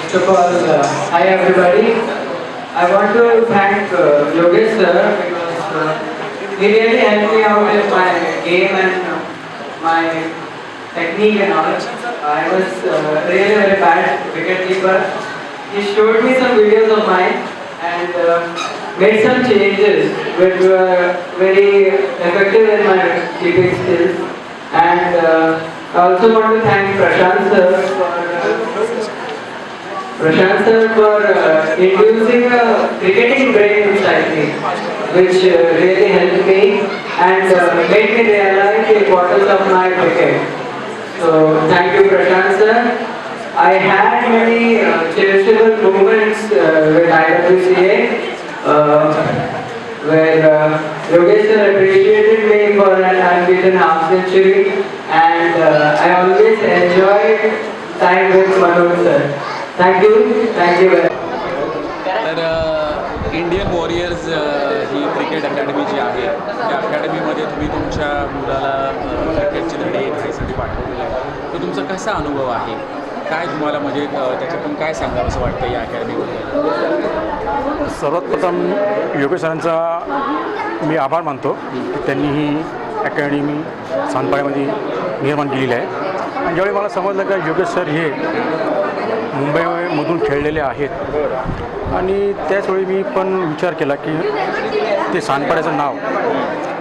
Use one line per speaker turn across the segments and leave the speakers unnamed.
First of all, hi everybody. I want to thank Yogesh sir because he really helped me out with my game and my technique and all. I was really very bad wicketkeeper. He showed me some videos of mine and made some changes which were very effective in my keeping skills. And I also want to thank Prashant sir for introducing a cricketing brain inside me, which really helped me and made me realize the importance of my cricket. So thank you, Prashant sir. I had many cherishable moments with IWCA where Yogesh sir appreciated me for an unbeaten half century, and I always enjoyed time with Manoj sir. Thank you very much.
तर Indian warriors ही cricket academy जी आहे त्या अकॅडमीमध्ये तुम्ही तुमच्या मुलाला क्रिकेटची धडे घेण्यासाठी पाठवलेलं आहे. तर तुमचा कसा अनुभव आहे, काय तुम्हाला म्हणजे त्याच्यातून काय सांगावं असं वाटतं या अकॅडमीबद्दल?
सर्वात प्रथम योगेश सरांचा मी आभार मानतो की त्यांनी ही अकॅडमी सानपाड्यामध्ये निर्माण केलेली आहे. आणि ज्यावेळी मला समजलं की योगेश सर हे मुंबईमधून खेळलेले आहेत आणि त्याचवेळी मी पण विचार केला की ते सानपाड्याचं नाव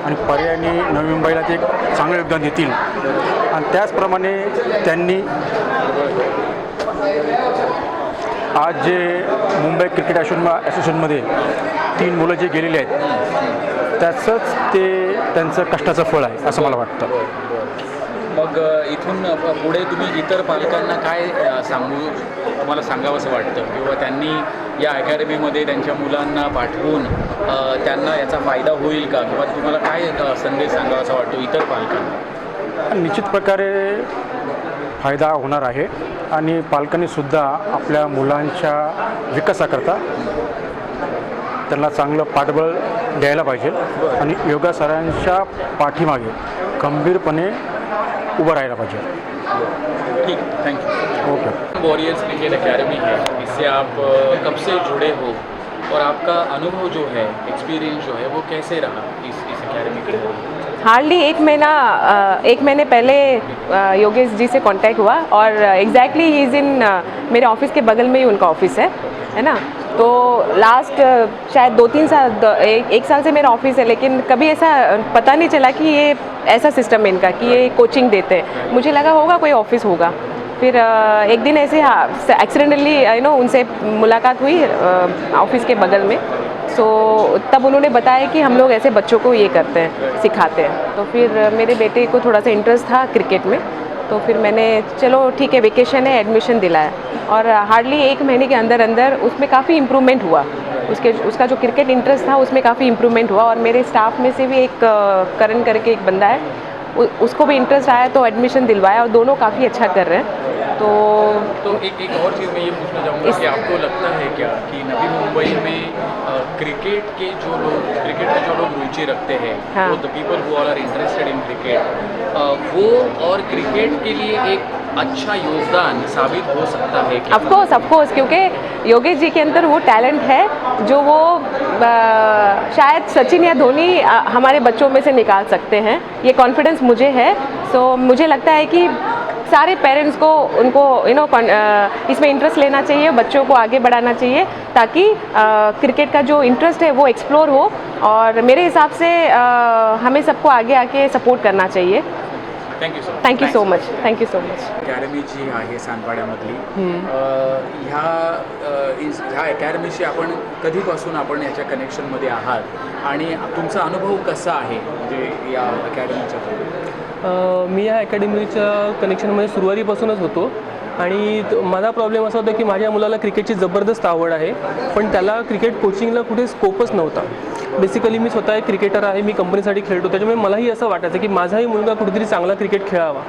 आणि पर्यायाने नवी मुंबईला ते एक चांगलं योगदान देतील. आणि त्याचप्रमाणे त्यांनी आज जे मुंबई क्रिकेट असोसिएशनमध्ये 3 मुलं जे गेलेले आहेत त्याचंच ते त्यांचं कष्टाचं फळ आहे असं मला वाटतं.
मग इथून पुढे तुम्ही इतर पालकांना काय तुम्हाला सांगावं असं वाटतं किंवा त्यांनी या अकॅडमीमध्ये त्यांच्या मुलांना पाठवून त्यांना याचा फायदा होईल का, किंवा तुम्हाला काय संदेश सांगावा असा वाटतो इतर पालकांना?
निश्चित प्रकारे फायदा होणार आहे आणि पालकांनीसुद्धा आपल्या मुलांच्या विकासाकरता त्यांना चांगलं पाठबळ द्यायला पाहिजे आणि योगा सरांच्या पाठीमागे खंबीरपणे उभं राहायला पाहिजे.
ठीक, thank you.
Okay.
Warriors cricket academy है, इससे आप कब से जुड़े हो और आपका अनुभव जो है, एक्सपीरियंस जो है वो कैसे रहा इस अकेडमी के?
हार्डली एक महीने पहले योगेश जी से कांटेक्ट हुआ और एग्जैक्टली ही इज़ इन मेरे ऑफिस के बगल में ही उनका ऑफिस है ना. तो लास्ट शायद 2-3 साल एक साल से मेरा ऑफिस है, लेकिन कभी ऐसा पता नहीं चला कि ये ऐसा सिस्टम है इनका कि ये कोचिंग देते हैं. मुझे लगा होगा कोई ऑफिस होगा. फिर एक दिन ऐसे एक्सीडेंटली उनसे मुलाकात हुई ऑफिस के बगल में. सो तब उन्होंने बताया कि हम लोग ऐसे बच्चों को ये करते हैं, सिखाते हैं. तो फिर मेरे बेटे को थोड़ा सा इंटरेस्ट था क्रिकेट में, तो फिर मैंने चलो ठीक है वेकेशन है एडमिशन दिलाया और हार्डली 1 महीने के अंदर उसमें काफ़ी इम्प्रूवमेंट हुआ. उसका जो क्रिकेट इंटरेस्ट था उसमें काफ़ी इम्प्रूवमेंट हुआ. और मेरे स्टाफ में से भी एक करण करके एक बंदा है, उसको भी इंटरेस्ट आया तो एडमिशन दिलवाया और दोनों काफ़ी अच्छा कर रहे हैं. तो
एक और चीज़ मैं ये पूछना चाहूँगा कि आपको लगता है क्या कि नवी मुंबई में क्रिकेट में जो लोग रुचि रखते हैं,
हाँ.
वो the people who are interested in cricket, वो और क्रिकेट के लिए एक अच्छा योगदान साबित हो सकता है क्या?
ऑफ कोर्स क्योंकि योगेश जी के अंदर वो टैलेंट है जो वो शायद सचिन या धोनी हमारे बच्चों में से निकाल सकते हैं. ये कॉन्फिडेंस मुझे है. सो मुझे लगता है कि सारे पेरेंट्स को उनको इसमें इंटरेस्ट लेना चाहिए, बच्चों को आगे बढ़ाना चाहिए ताकि क्रिकेट का जो इंटरेस्ट है वो एक्सप्लोर हो. और मेरे हिसाब से हमें सबको आगे आके सपोर्ट करना चाहिए.
Thank you so much.
Thank you so much.
Academy जी आहे सानपाड्यामधली, ह्या अकॅडमीशी आपण कधीपासून आपण याच्या कनेक्शनमध्ये आहात आणि तुमचा अनुभव कसा आहे म्हणजे या अकॅडमीचा?
मी या अकॅडमीच्या कनेक्शनमध्ये सुरुवातीपासूनच होतो आणि माझा प्रॉब्लेम असा होता की माझ्या मुलाला क्रिकेटची जबरदस्त आवड आहे, पण त्याला क्रिकेट कोचिंगला कुठे स्कोपच नव्हता. बेसिकली मी स्वतः एक क्रिकेटर आहे, मी कंपनीसाठी खेळतो, त्याच्यामुळे मलाही असं वाटायचं की माझाही मुलगा कुठेतरी चांगला क्रिकेट खेळावा,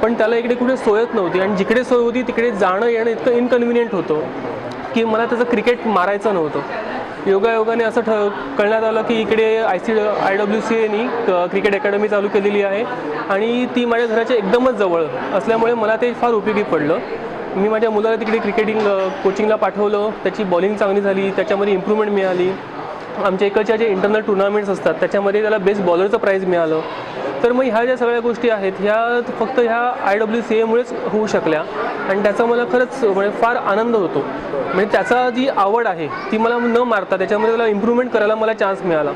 पण त्याला इकडे कुठे सोयच नव्हती. आणि जिकडे सोय होती तिकडे जाणं येणं इतकं इनकन्व्हिनियंट होतं की मला त्याचं क्रिकेट मारायचं नव्हतं. योगायोगाने असं कळण्यात आलं की इकडे IWCAनी क्रिकेट अकॅडमी चालू केलेली आहे आणि ती माझ्या घराच्या एकदमच जवळ असल्यामुळे मला ते फार उपयोगी पडलं. मी माझ्या मुलाला तिकडे क्रिकेटिंग कोचिंगला पाठवलं, त्याची बॉलिंग चांगली झाली, त्याच्यामध्ये इम्प्रूव्हमेंट मिळाली. आमच्या इकडच्या जे इंटरनल टुर्नामेंट्स असतात त्याच्यामध्ये त्याला बेस्ट बॉलरचं प्राईज मिळालं. तर मग ह्या ज्या सगळ्या गोष्टी आहेत ह्या फक्त ह्या IWCAमुळेच होऊ शकल्या आणि त्याचा मला खरंच म्हणजे फार आनंद होतो. म्हणजे त्याचा जी आवड आहे ती मला न मारता त्याच्यामध्ये त्याला इम्प्रूव्हमेंट करायला मला चान्स मिळाला.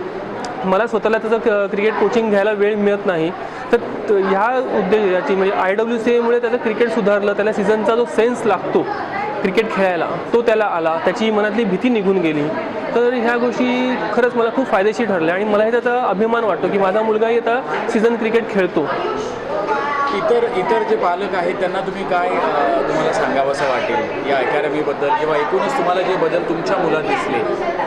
मला स्वतःला त्याचं क्रिकेट कोचिंग घ्यायला वेळ मिळत नाही, तर ह्या उद्देशाची म्हणजे IWCAमुळे त्याचं क्रिकेट सुधारलं, त्याला सीझनचा जो सेन्स लागतो क्रिकेट खेळायला तो त्याला आला, त्याची मनातली भीती निघून गेली. तर ह्या गोष्टी खरंच मला खूप फायदेशीर ठरल्या आणि मलाही त्याचा अभिमान वाटतो की माझा मुलगाही आता सीझन क्रिकेट खेळतो.
इतर जे पालक आहेत त्यांना तुम्ही काय तुम्हाला सांगावंसं वाटेल या अकॅडमीबद्दल किंवा एकूणच तुम्हाला जे बदल तुमच्या मुलात दिसले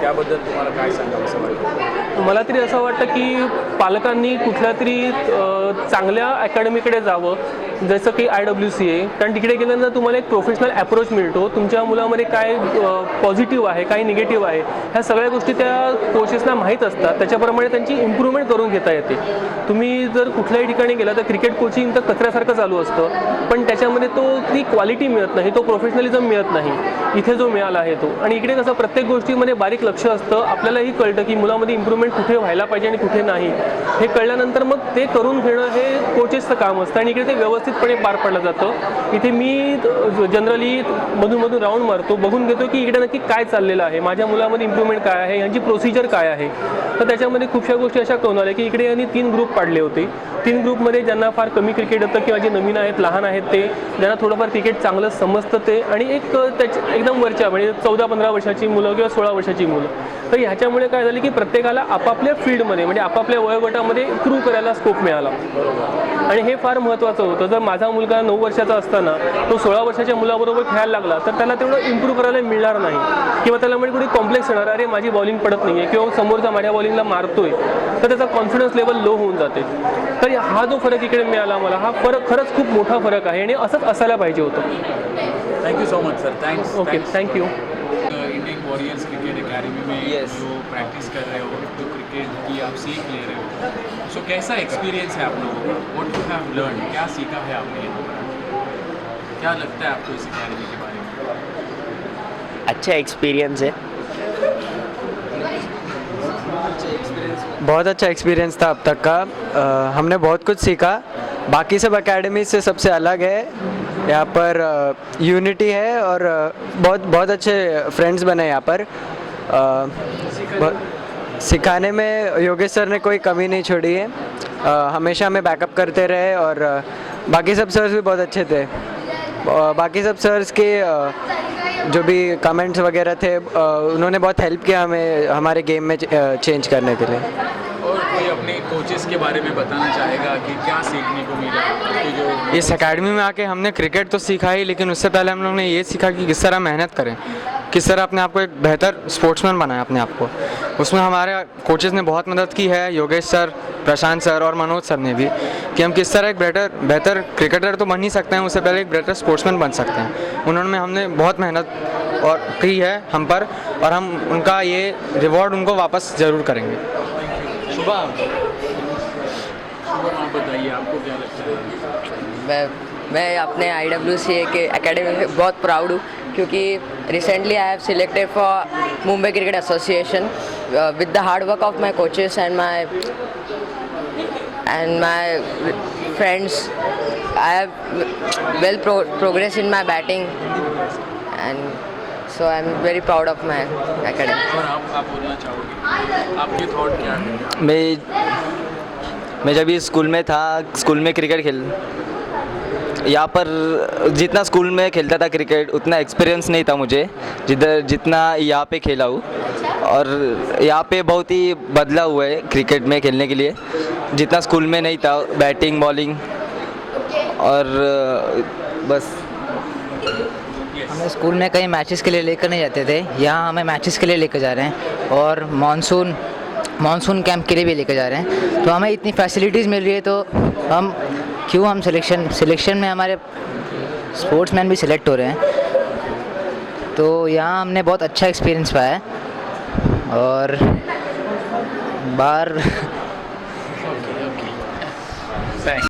त्याबद्दल तुम्हाला काय सांगावंसं वाटेल?
मला तरी असं वाटतं की पालकांनी कुठल्या तरी चांगल्या अकॅडमीकडे जावं, जसं की IWCA, कारण तिकडे गेल्यानंतर तुम्हाला एक प्रोफेशनल ॲप्रोच मिळतो. तुमच्या मुलामध्ये काय पॉझिटिव्ह आहे, काय निगेटिव्ह आहे, ह्या सगळ्या गोष्टी त्या कोचेसना माहीत असतात. त्याच्याप्रमाणे त्यांची इम्प्रूव्हमेंट करून घेता येते. तुम्ही जर कुठल्याही ठिकाणी गेला तर क्रिकेट कोचिंग तर कचऱ्यासारखं चालू असतं, पण त्याच्यामध्ये ती क्वालिटी मिळत नाही, तो प्रोफेशनलिझम मिळत नाही. इथे जो मिळाला आहे तो, आणि इकडे कसं प्रत्येक गोष्टीमध्ये बारीक लक्ष असतं. आपल्यालाही कळतं की मुलामध्ये इम्प्रूव्हमेंट कुठे व्हायला पाहिजे आणि कुठे नाही. हे कळल्यानंतर मग ते करून घेणं हे कोचेसचं काम असतं आणि इकडे ते व्यवस्थितपणे पार पडलं जातं. इथे मी जनरली मधून राऊंड मारतो, बघून घेतो की इकडे नक्की काय चाललेलं आहे, माझ्या मुलामध्ये इम्प्रूव्हमेंट काय आहे, यांची प्रोसिजर काय आहे. तर त्याच्यामध्ये खूपशा गोष्टी अशा कळून आल्या की इकडे यांनी 3 ग्रुप पाडले होते. 3 ग्रुपमध्ये ज्यांना फार कमी क्रिकेट येतं किंवा जे नवीन आहेत, लहान आहेत, ते ज्यांना थोडंफार क्रिकेट चांगलं समजतं ते, आणि एकदम वरच्या म्हणजे 14-15 वर्षाची मुलं किंवा 16 वर्षाची मुलं. तर ह्याच्यामुळे काय झालं की प्रत्येकाला आपापल्या फील्डमध्ये म्हणजे आपापल्या वयोगटामध्ये इम्प्रूव्ह करायला स्कोप मिळाला आणि हे फार महत्त्वाचं होतं. जर माझा मुलगा 9 वर्षाचा असताना तो 16 वर्षाच्या मुलाबरोबर खेळायला लागला तर त्याला तेवढं इम्प्रूव्ह करायला मिळणार नाही किंवा त्याला म्हणजे कुठे कॉम्प्लेक्स येणार, अरे माझी बॉलिंग पडत नाही आहे किंवा समोरचा माझ्या बॉलिंगला मारतोय, तर त्याचा कॉन्फिडन्स लेवल लो होऊन जाते. तर हा जो फरक इकडे मिळाला मला, हा फरक खरंच खूप मोठा फरक आहे आणि असंच असायला पाहिजे होतं.
Thank you so much sir. Thanks.
Okay, thank you.
Indian warriors cricket academy में जो प्रैक्टिस कर रहे हो, जो क्रिकेट की आप सीख ले रहे हो, सो कैसा एक्सपीरियंस है आप लोगों का? व्हाट यू हैव लर्न, क्या सीखा है आपने यहाँ पर? क्या लगता है आपको इस अकेडमी के बारे में?
अच्छा एक्सपीरियंस है.
बहुत अच्छा एक्सपीरियंस था अब तक का. हमने बहुत कुछ सीखा. बाकी सब एकेडमी से सबसे अलग है. यहाँ पर यूनिटी है और बहुत अच्छे फ्रेंड्स बने यहाँ पर. सिखाने में योगेश सर ने कोई कमी नहीं छोड़ी है. हमेशा हमें बैकअप करते रहे और बाकी सब सर्स भी बहुत अच्छे थे. बाकी सब सर्स के जो भी कमेंट्स वगैरह थे उन्होंने बहुत हेल्प किया हमें हमारे गेम में चेंज करने के लिए.
और कोई अपने कोचेस के बारे में बताना चाहेगा कि क्या सीखने को मिला आपको? जो
इस एकेडमी में आके हमने क्रिकेट तो सीखा ही, लेकिन उससे पहले हम लोगों ने ये सीखा कि किस तरह मेहनत करें, किस तरह अपने आप को एक बेहतर स्पोर्ट्समैन बनाएं अपने आप को. उसमें हमारे कोचेस ने बहुत मदद की है, योगेश सर, प्रशांत सर और मनोज सर ने भी, कि हम किस तरह एक बेहतर क्रिकेटर तो बन ही सकते हैं, उससे पहले एक बेहतर स्पोर्ट्समैन बन सकते हैं. हमने बहुत मेहनत और की है हम पर, और हम उनका ये रिवॉर्ड उनको वापस ज़रूर करेंगे.
शुभम, आप बताइए आपको क्या लगता है?
मैं अपने IWCA के एकेडमी में बहुत प्राउड हूँ क्योंकि recently I have selected for Mumbai cricket association with the hard work of my coaches and my friends. I have well progress in my batting and so I am very proud of my academy.
और आप बोलना चाहोगे, आपके thought क्या है?
मैं जब ये स्कूल में था, स्कूल में क्रिकेट यहाँ पर जितना स्कूल में खेलता था क्रिकेट उतना एक्सपीरियंस नहीं था मुझे जितना यहाँ पे खेला हूँ. और यहाँ पे बहुत ही बदला हुआ है क्रिकेट में खेलने के लिए, जितना स्कूल में नहीं था. बैटिंग बॉलिंग और बस.
हमें स्कूल में कहीं मैचेस के लिए लेकर नहीं जाते थे, यहाँ हमें मैचेस के लिए लेकर जा रहे हैं और मानसून कैंप के लिए भी लेकर जा रहे हैं. तो हमें इतनी फैसिलिटीज़ मिल रही है तो हम सिलेक्शन में हमारे स्पोर्ट्समैन भी सिलेक्ट हो रहे हैं. तो यहाँ हमने बहुत अच्छा एक्सपीरियंस पाया है और बाहर